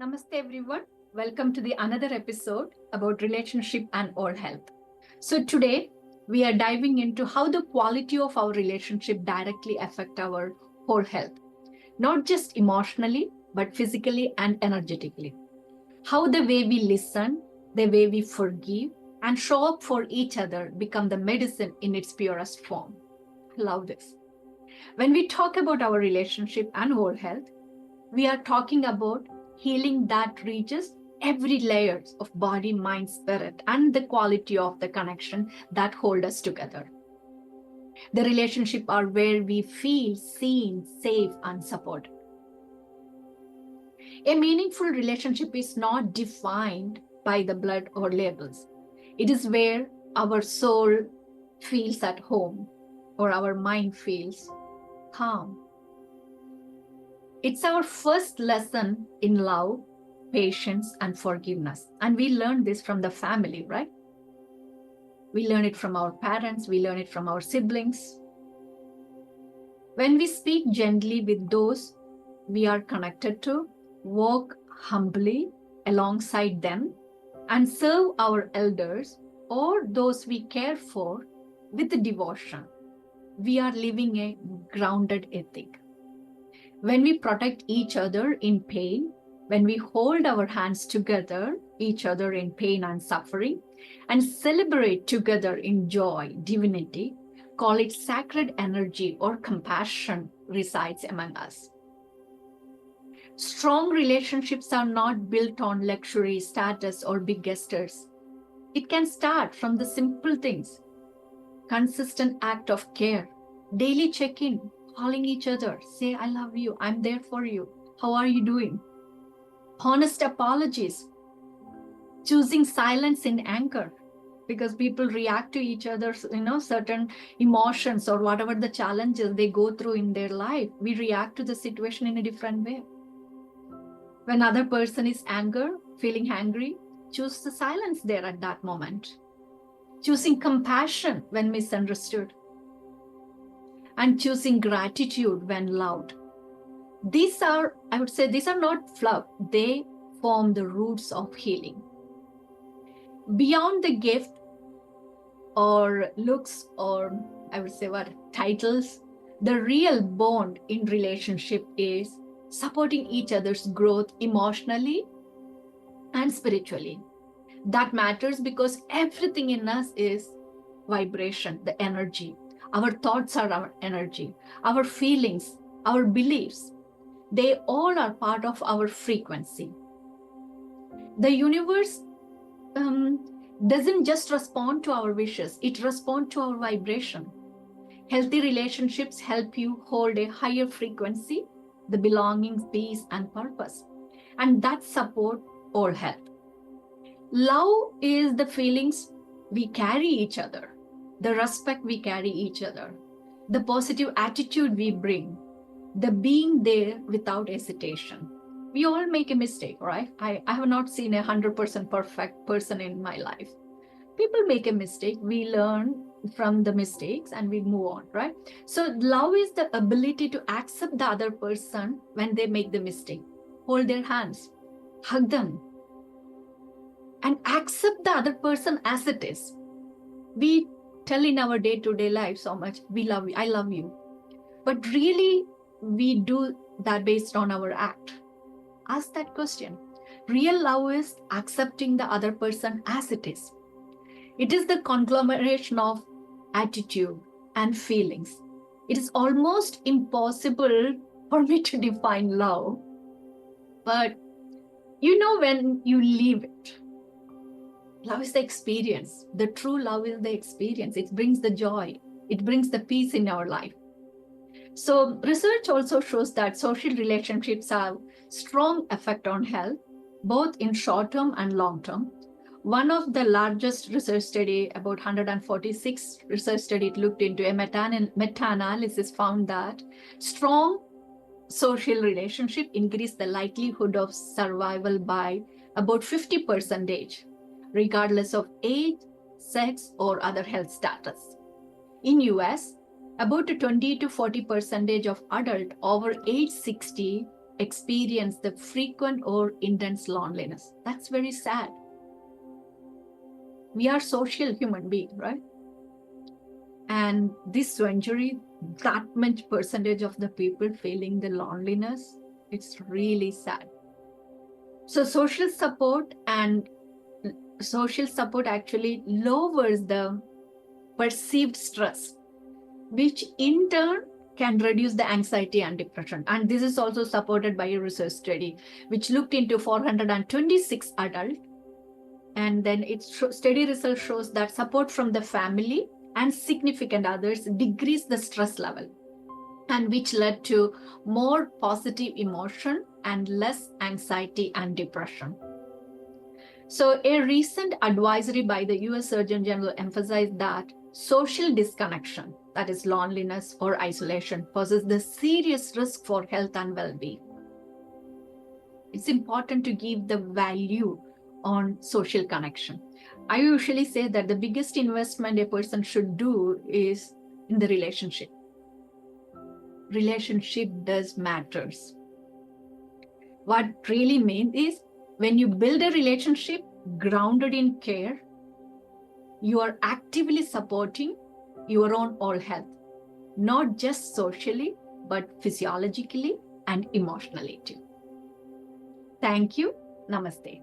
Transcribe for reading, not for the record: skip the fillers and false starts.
Namaste everyone. Welcome to the another episode about relationship and oral health. So today we are diving into how the quality of our relationship directly affect our whole health, not just emotionally but physically and energetically. How the way we listen, the way we forgive and show up for each other become the medicine in its purest form. Love this. When we talk about our relationship and whole health, we are talking about healing that reaches every layers of body, mind, spirit, and the quality of the connection that hold us together. The relationship are where we feel seen, safe, and supported. A meaningful relationship is not defined by the blood or labels. It is where our soul feels at home or our mind feels calm. It's our first lesson in love, patience, and forgiveness. And we learn this from the family, right? We learn it from our parents, we learn it from our siblings. When we speak gently with those we are connected to, walk humbly alongside them, and serve our elders or those we care for with devotion, we are living a grounded ethic. When we protect each other in pain, when we hold our hands together, each other in pain and suffering, and celebrate together in joy, divinity, call it sacred energy or compassion resides among us. Strong relationships are not built on luxury, status, or big gestures. It can start from the simple things, consistent act of care, daily check-in, calling each other, say, I love you, I'm there for you, how are you doing? Honest apologies, choosing silence in anger, because people react to each other's, certain emotions or whatever the challenges they go through in their life. We react to the situation in a different way. When other person is feeling angry, choose the silence there at that moment. Choosing compassion when misunderstood, and choosing gratitude when loved. I would say, these are not fluff. They form the roots of healing. Beyond the gift or looks or I would say titles, the real bond in relationship is supporting each other's growth emotionally and spiritually. That matters because everything in us is vibration, the energy. Our thoughts are our energy, our feelings, our beliefs. They all are part of our frequency. The universe doesn't just respond to our wishes, it responds to our vibration. Healthy relationships help you hold a higher frequency, the belonging, peace, and purpose. And that support all health. Love is the feelings we carry each other, the respect we carry each other, the positive attitude we bring, the being there without hesitation. We all make a mistake, right? I have not seen 100% perfect person in my life. People make a mistake. We learn from the mistakes and we move on, right? So love is the ability to accept the other person when they make the mistake. Hold their hands, hug them, and accept the other person as it is. We tell in our day-to-day life so much, we love you, I love you. But really, we do that based on our act. Ask that question. Real love is accepting the other person as it is. It is the conglomeration of attitude and feelings. It is almost impossible for me to define love. But when you live it, love is the experience. The true love is the experience. It brings the joy. It brings the peace in our life. So research also shows that social relationships have strong effect on health, both in short term and long term. One of the largest research study, about 146 research study, it looked into a meta-analysis found that strong social relationship increase the likelihood of survival by about 50%, regardless of age, sex, or other health status. In US, about 20 to 40% of adults over age 60 experience the frequent or intense loneliness. That's very sad. We are social human beings, right? And this century, that much percentage of the people feeling the loneliness, it's really sad. So social support actually lowers the perceived stress, which in turn can reduce the anxiety and depression. And this is also supported by a research study, which looked into 426 adults. And then its study result shows that support from the family and significant others decrease the stress level, and which led to more positive emotion and less anxiety and depression. So a recent advisory by the US Surgeon General emphasized that social disconnection, that is loneliness or isolation, poses the serious risk for health and well-being. It's important to give the value on social connection. I usually say that the biggest investment a person should do is in the relationship. Relationship does matters. What really means is when you build a relationship grounded in care, you are actively supporting your own all health, not just socially, but physiologically and emotionally too. Thank you. Namaste.